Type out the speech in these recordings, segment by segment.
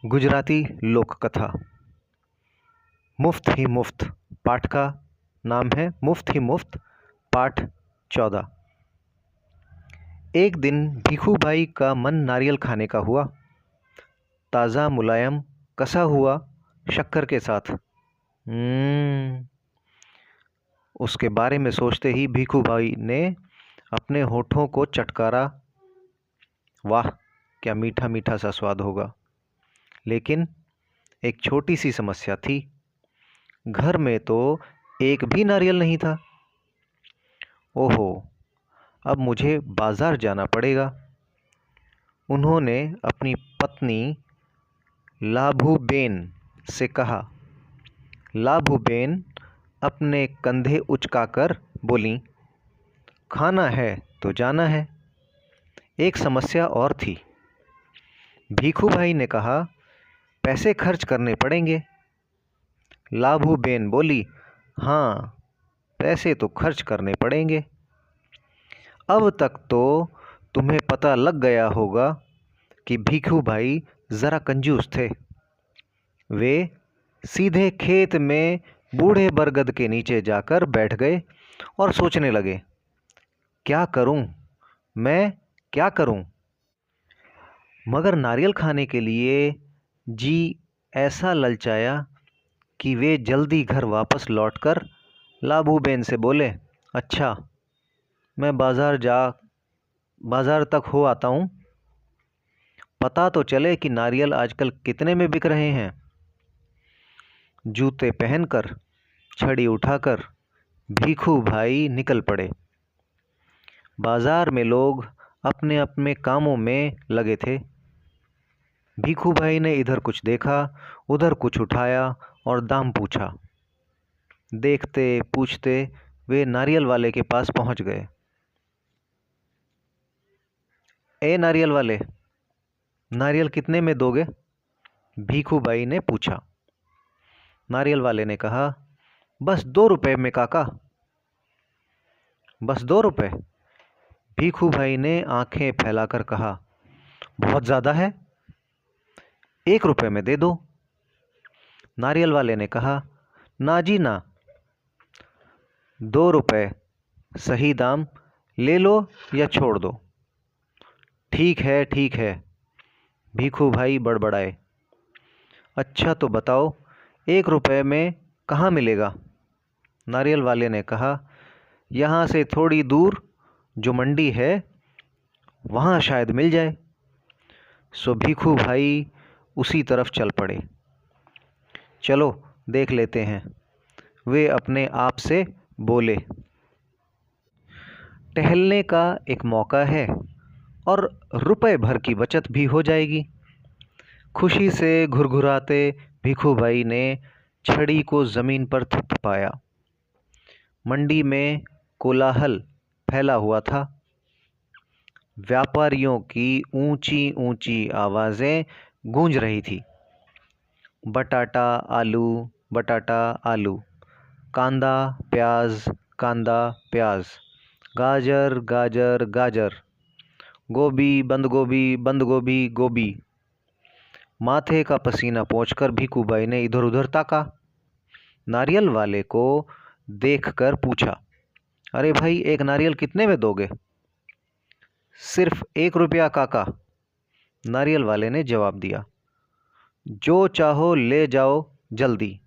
गुजराती लोक कथा। मुफ्त ही मुफ्त पाठ का नाम है मुफ्त ही मुफ्त पाठ 14। एक दिन भीखू भाई का मन नारियल खाने का हुआ। ताज़ा मुलायम कसा हुआ शक्कर के साथ। उसके बारे में सोचते ही भीखू भाई ने अपने होठों को चटकारा। वाह, क्या मीठा मीठा सा स्वाद होगा। लेकिन एक छोटी सी समस्या थी। घर में तो एक भी नारियल नहीं था। ओहो, अब मुझे बाज़ार जाना पड़ेगा। उन्होंने अपनी पत्नी लाभूबेन से कहा। लाभूबेन अपने कंधे उचकाकर बोलीं, खाना है तो जाना है। एक समस्या और थी। भीखू भाई ने कहा, पैसे खर्च करने पड़ेंगे। लाभूबेन बोली, हाँ, पैसे तो खर्च करने पड़ेंगे। अब तक तो तुम्हें पता लग गया होगा कि भीखू भाई ज़रा कंजूस थे। वे सीधे खेत में बूढ़े बरगद के नीचे जाकर बैठ गए और सोचने लगे, क्या करूं, मैं क्या करूं। मगर नारियल खाने के लिए जी ऐसा ललचाया कि वे जल्दी घर वापस लौटकर लाभूबेन से बोले, अच्छा, मैं बाज़ार तक हो आता हूँ। पता तो चले कि नारियल आजकल कितने में बिक रहे हैं। जूते पहनकर, छड़ी उठाकर भीखू भाई निकल पड़े। बाज़ार में लोग अपने अपने कामों में लगे थे। भीखू भाई ने इधर कुछ देखा, उधर कुछ उठाया और दाम पूछा। देखते पूछते वे नारियल वाले के पास पहुंच गए। ए नारियल वाले, नारियल कितने में दोगे? भीखू भाई ने पूछा। नारियल वाले ने कहा, बस 2 रुपए में काका। बस 2 रुपए? भीखू भाई ने आंखें फैलाकर कहा, बहुत ज़्यादा है, 1 रुपए में दे दो। नारियल वाले ने कहा, ना जी ना, 2 रुपए सही दाम, ले लो या छोड़ दो। ठीक है, ठीक है, भीखू भाई बड़बड़ाए। अच्छा तो बताओ, 1 रुपए में कहाँ मिलेगा? नारियल वाले ने कहा, यहाँ से थोड़ी दूर जो मंडी है वहाँ शायद मिल जाए। सो भीखू भाई उसी तरफ चल पड़े। चलो देख लेते हैं, वे अपने आप से बोले। टहलने का एक मौका है और रुपए भर की बचत भी हो जाएगी। खुशी से घुरघुराते भीखू भाई ने छड़ी को ज़मीन पर थपथपाया। मंडी में कोलाहल फैला हुआ था। व्यापारियों की ऊंची ऊंची आवाज़ें गूंज रही थी। बटाटा आलू, बटाटा आलू, कांदा प्याज, कांदा प्याज, गाजर गाजर गाजर, गोभी बंद गोभी, बंद गोभी गोभी। माथे का पसीना पोंछकर भीखू भाई ने इधर उधर ताका। नारियल वाले को देखकर पूछा, अरे भाई, एक नारियल कितने में दोगे? सिर्फ 1 रुपया काका, नारियल वाले ने जवाब दिया। जो चाहो ले जाओ जल्दी।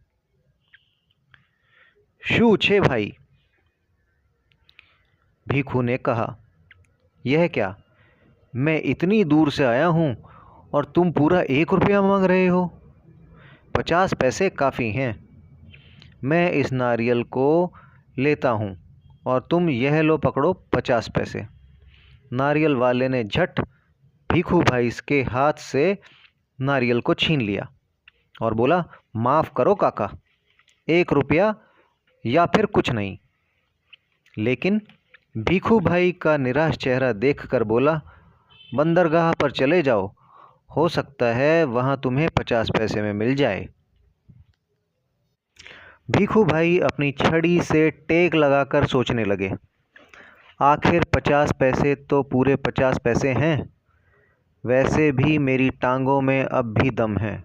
शू छे भाई, भीखू ने कहा, यह क्या, मैं इतनी दूर से आया हूँ और तुम पूरा 1 रुपया मांग रहे हो? 50 पैसे काफ़ी हैं। मैं इस नारियल को लेता हूँ और तुम यह लो पकड़ो 50 पैसे। नारियल वाले ने झट भीखू भाई के हाथ से नारियल को छीन लिया और बोला, माफ़ करो काका, 1 रुपया या फिर कुछ नहीं। लेकिन भीखू भाई का निराश चेहरा देखकर बोला, बंदरगाह पर चले जाओ, हो सकता है वहाँ तुम्हें 50 पैसे में मिल जाए। भीखू भाई अपनी छड़ी से टेक लगाकर सोचने लगे, आखिर 50 पैसे तो पूरे 50 पैसे हैं। वैसे भी मेरी टांगों में अब भी दम है।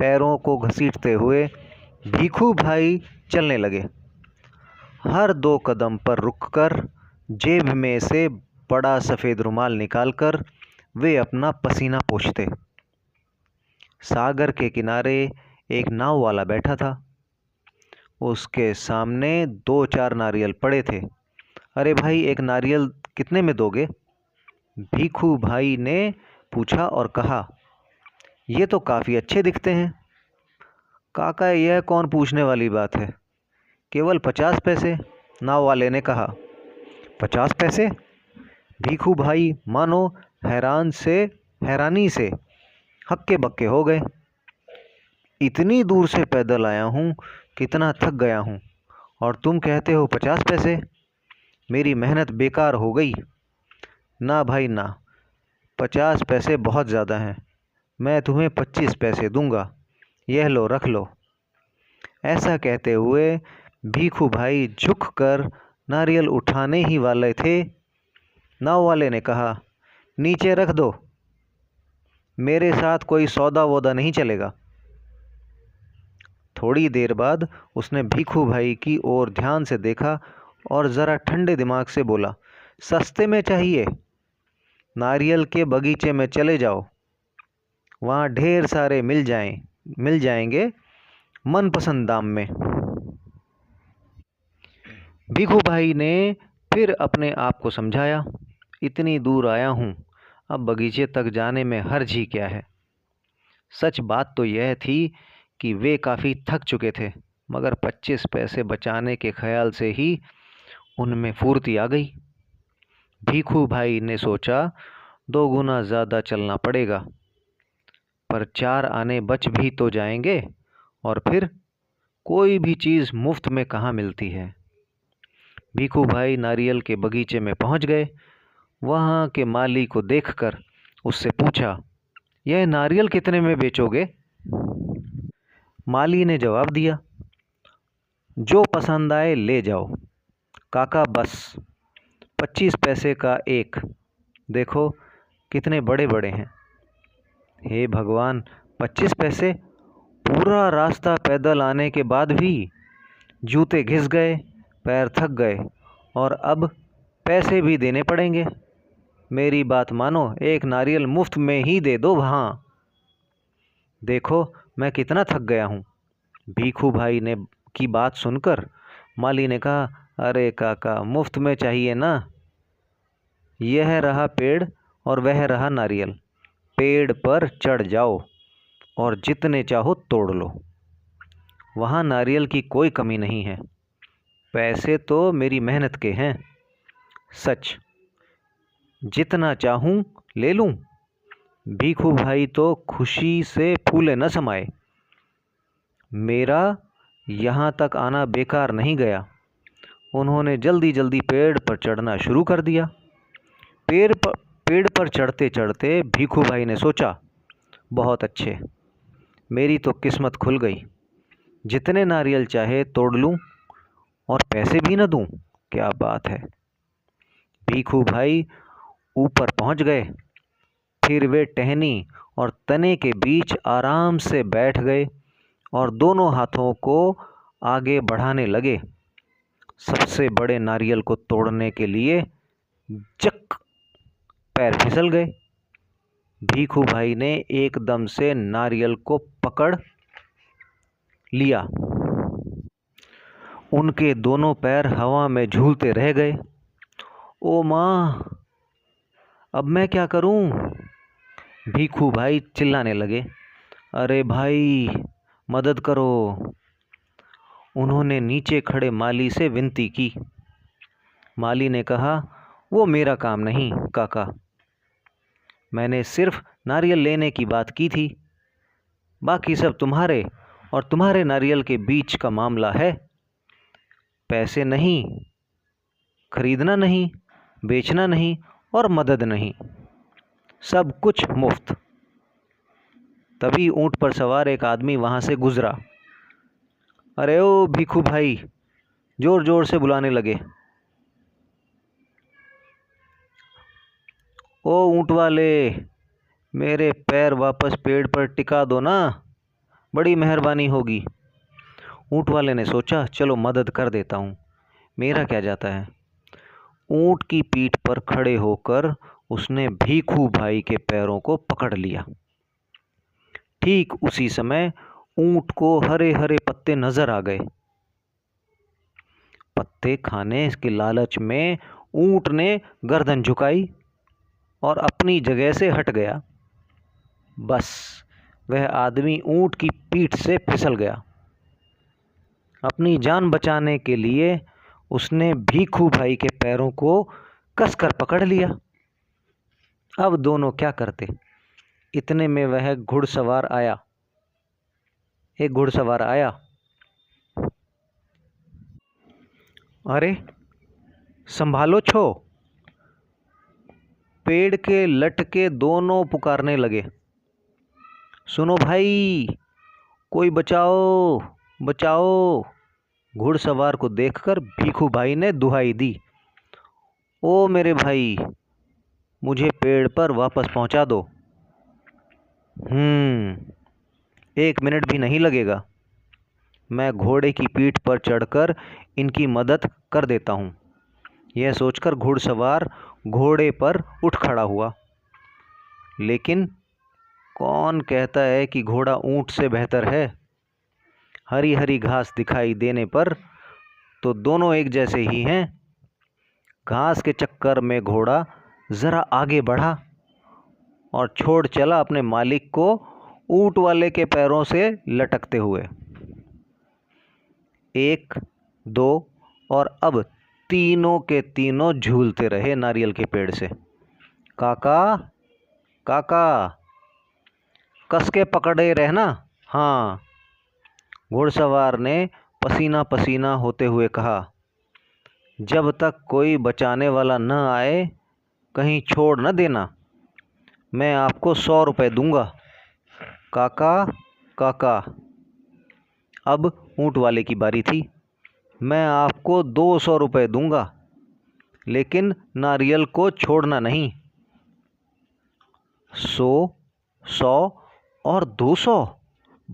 पैरों को घसीटते हुए भीखू भाई चलने लगे। हर 2 कदम पर रुककर जेब में से बड़ा सफ़ेद रुमाल निकालकर वे अपना पसीना पोंछते। सागर के किनारे एक नाव वाला बैठा था। उसके सामने 2-4 नारियल पड़े थे। अरे भाई, एक नारियल कितने में दोगे? भीखू भाई ने पूछा और कहा, ये तो काफ़ी अच्छे दिखते हैं। काका, यह कौन पूछने वाली बात है, केवल 50 पैसे, नाव वाले ने कहा। 50 पैसे? भीखू भाई मानो हैरानी से हक्के बक्के हो गए। इतनी दूर से पैदल आया हूँ, कितना थक गया हूँ, और तुम कहते हो 50 पैसे? मेरी मेहनत बेकार हो गई। ना भाई ना, 50 पैसे बहुत ज़्यादा हैं। मैं तुम्हें 25 पैसे दूंगा, यह लो, रख लो। ऐसा कहते हुए भीखू भाई झुककर नारियल उठाने ही वाले थे। नाव वाले ने कहा, नीचे रख दो, मेरे साथ कोई सौदा वौदा नहीं चलेगा। थोड़ी देर बाद उसने भीखू भाई की ओर ध्यान से देखा और ज़रा ठंडे दिमाग से बोला, सस्ते में चाहिए? नारियल के बगीचे में चले जाओ, वहाँ ढेर सारे मिल जाएंगे मनपसंद दाम में। भीखू भाई ने फिर अपने आप को समझाया, इतनी दूर आया हूँ, अब बगीचे तक जाने में हर्ज ही क्या है। सच बात तो यह थी कि वे काफ़ी थक चुके थे, मगर 25 पैसे बचाने के ख्याल से ही उनमें फुर्ती आ गई। भीखू भाई ने सोचा, 2 गुना ज़्यादा चलना पड़ेगा, पर 4 आने बच भी तो जाएंगे, और फिर कोई भी चीज़ मुफ्त में कहाँ मिलती है। भीखू भाई नारियल के बगीचे में पहुंच गए। वहां के माली को देखकर उससे पूछा, यह नारियल कितने में बेचोगे? माली ने जवाब दिया, जो पसंद आए ले जाओ काका, बस 25 पैसे का एक। देखो कितने बड़े बड़े हैं। हे भगवान, 25 पैसे? पूरा रास्ता पैदल आने के बाद भी जूते घिस गए, पैर थक गए, और अब पैसे भी देने पड़ेंगे। मेरी बात मानो, एक नारियल मुफ्त में ही दे दो। हाँ, देखो मैं कितना थक गया हूँ। भीखू भाई ने की बात सुनकर माली ने कहा, अरे काका, मुफ्त में चाहिए ना। यह रहा पेड़ और वह रहा नारियल। पेड़ पर चढ़ जाओ और जितने चाहो तोड़ लो, वहाँ नारियल की कोई कमी नहीं है। पैसे तो मेरी मेहनत के हैं। सच, जितना चाहूँ ले लूँ। भीखू भाई तो खुशी से फूले न समाये। मेरा यहाँ तक आना बेकार नहीं गया। उन्होंने जल्दी जल्दी पेड़ पर चढ़ना शुरू कर दिया। पेड़ पर चढ़ते चढ़ते भीखू भाई ने सोचा, बहुत अच्छे, मेरी तो किस्मत खुल गई। जितने नारियल चाहे तोड़ लूँ और पैसे भी न दूँ। क्या बात है। भीखू भाई ऊपर पहुँच गए। फिर वे टहनी और तने के बीच आराम से बैठ गए और दोनों हाथों को आगे बढ़ाने लगे। सबसे बड़े नारियल को तोड़ने के लिए जक, पैर फिसल गए। भीखू भाई ने एकदम से नारियल को पकड़ लिया। उनके दोनों पैर हवा में झूलते रह गए। ओ माँ, अब मैं क्या करूं? भीखू भाई चिल्लाने लगे, अरे भाई, मदद करो। उन्होंने नीचे खड़े माली से विनती की। माली ने कहा, वो मेरा काम नहीं काका, मैंने सिर्फ नारियल लेने की बात की थी। बाकी सब तुम्हारे और तुम्हारे नारियल के बीच का मामला है। पैसे नहीं, खरीदना नहीं, बेचना नहीं और मदद नहीं, सब कुछ मुफ्त। तभी ऊंट पर सवार एक आदमी वहां से गुजरा। अरे ओ भीखू भाई, जोर जोर से बुलाने लगे। ओ ऊँट वाले, मेरे पैर वापस पेड़ पर टिका दो ना, बड़ी मेहरबानी होगी। ऊँट वाले ने सोचा, चलो मदद कर देता हूँ, मेरा क्या जाता है। ऊँट की पीठ पर खड़े होकर उसने भीखू भाई के पैरों को पकड़ लिया। ठीक उसी समय ऊँट को हरे हरे पत्ते नजर आ गए। पत्ते खाने के लालच में ऊँट ने गर्दन झुकाई और अपनी जगह से हट गया। बस वह आदमी ऊँट की पीठ से फिसल गया। अपनी जान बचाने के लिए उसने भीखू भाई के पैरों को कसकर पकड़ लिया। अब दोनों क्या करते। इतने में वह घुड़सवार आया। एक घुड़सवार आया। अरे संभालो छो, पेड़ के लटके दोनों पुकारने लगे, सुनो भाई, कोई बचाओ बचाओ। घुड़सवार को देखकर भीखू भाई ने दुहाई दी, ओ मेरे भाई, मुझे पेड़ पर वापस पहुंचा दो। 1 मिनट भी नहीं लगेगा, मैं घोड़े की पीठ पर चढ़कर इनकी मदद कर देता हूँ। यह सोचकर घुड़सवार घोड़े पर उठ खड़ा हुआ। लेकिन कौन कहता है कि घोड़ा ऊँट से बेहतर है। हरी हरी घास दिखाई देने पर तो दोनों एक जैसे ही हैं। घास के चक्कर में घोड़ा ज़रा आगे बढ़ा और छोड़ चला अपने मालिक को ऊँट वाले के पैरों से लटकते हुए। 1, 2 और अब तीनों के तीनों झूलते रहे नारियल के पेड़ से। काका काका, कस के पकड़े रहना। हाँ, घुड़सवार ने पसीना पसीना होते हुए कहा, जब तक कोई बचाने वाला न आए कहीं छोड़ न देना, मैं आपको 100 रुपये दूंगा। काका काका। अब ऊँट वाले की बारी थी। मैं आपको 200 रुपये दूंगा, लेकिन नारियल को छोड़ना नहीं। 100, 100 और 200,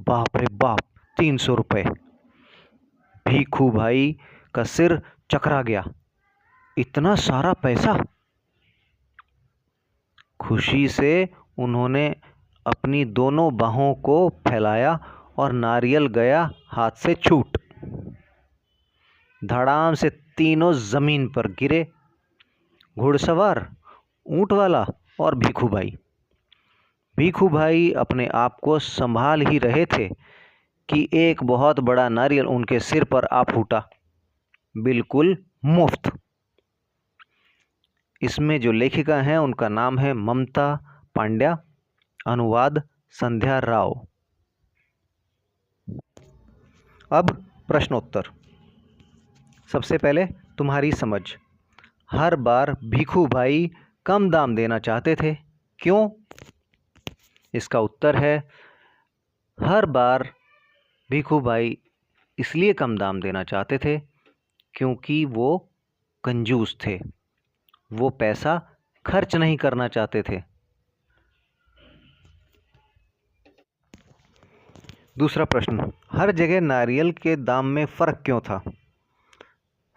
बाप रे बाप, 300 रुपये। भीखू भाई का सिर चकरा गया। इतना सारा पैसा। खुशी से उन्होंने अपनी दोनों बाहों को फैलाया और नारियल गया हाथ से छूट। धड़ाम से तीनों जमीन पर गिरे, घुड़सवार, ऊँट वाला और भीखू भाई। भीखू भाई अपने आप को संभाल ही रहे थे कि एक बहुत बड़ा नारियल उनके सिर पर आ फूटा, बिल्कुल मुफ्त। इसमें जो लेखिका हैं उनका नाम है ममता पांड्या, अनुवाद संध्या राव। अब प्रश्नोत्तर। सबसे पहले तुम्हारी समझ। हर बार भीखू भाई कम दाम देना चाहते थे, क्यों? इसका उत्तर है, हर बार भीखू भाई इसलिए कम दाम देना चाहते थे क्योंकि वो कंजूस थे। वो पैसा खर्च नहीं करना चाहते थे। दूसरा प्रश्न, हर जगह नारियल के दाम में फ़र्क क्यों था?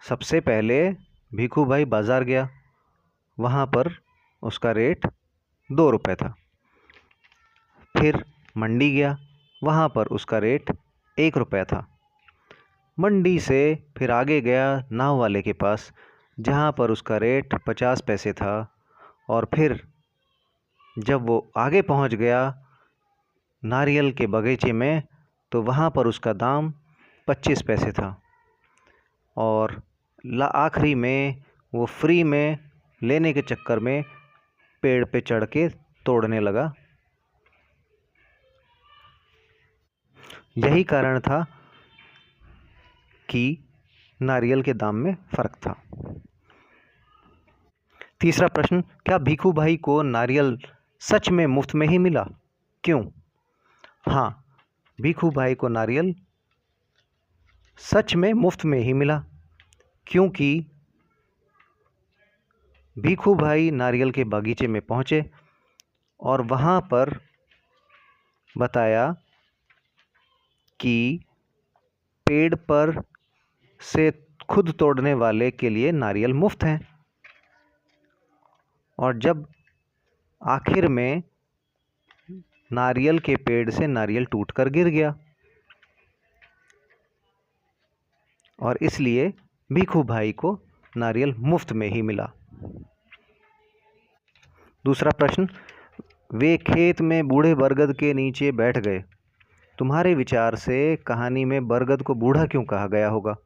सबसे पहले भीखू भाई बाज़ार गया, वहाँ पर उसका रेट 2 रुपये था। फिर मंडी गया, वहाँ पर उसका रेट 1 रुपया था। मंडी से फिर आगे गया नाव वाले के पास, जहाँ पर उसका रेट 50 पैसे था। और फिर जब वो आगे पहुँच गया नारियल के बगीचे में, तो वहाँ पर उसका दाम 25 पैसे था। और आखिरी में वो फ्री में लेने के चक्कर में पेड़ पे चढ़ के तोड़ने लगा। यही कारण था कि नारियल के दाम में फ़र्क था। तीसरा प्रश्न, क्या भीखू भाई को नारियल सच में मुफ्त में ही मिला? क्यों? हाँ, भीखू भाई को नारियल सच में मुफ्त में ही मिला, क्योंकि भीखू भाई नारियल के बागीचे में पहुँचे और वहाँ पर बताया कि पेड़ पर से खुद तोड़ने वाले के लिए नारियल मुफ्त हैं। और जब आखिर में नारियल के पेड़ से नारियल टूटकर गिर गया और इसलिए भीखू भाई को नारियल मुफ्त में ही मिला। दूसरा प्रश्न, वे खेत में बूढ़े बरगद के नीचे बैठ गए। तुम्हारे विचार से कहानी में बरगद को बूढ़ा क्यों कहा गया होगा?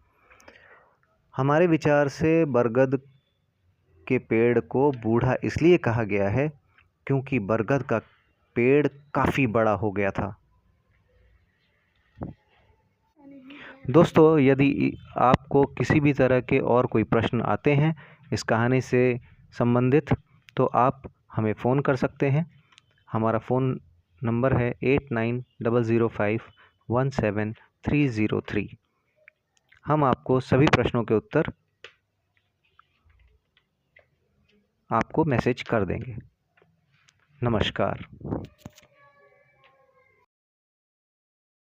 हमारे विचार से बरगद के पेड़ को बूढ़ा इसलिए कहा गया है क्योंकि बरगद का पेड़ काफ़ी बड़ा हो गया था। दोस्तों, यदि आपको किसी भी तरह के और कोई प्रश्न आते हैं इस कहानी से संबंधित, तो आप हमें फ़ोन कर सकते हैं। हमारा फ़ोन नंबर है 8900517303। हम आपको सभी प्रश्नों के उत्तर आपको मैसेज कर देंगे। नमस्कार।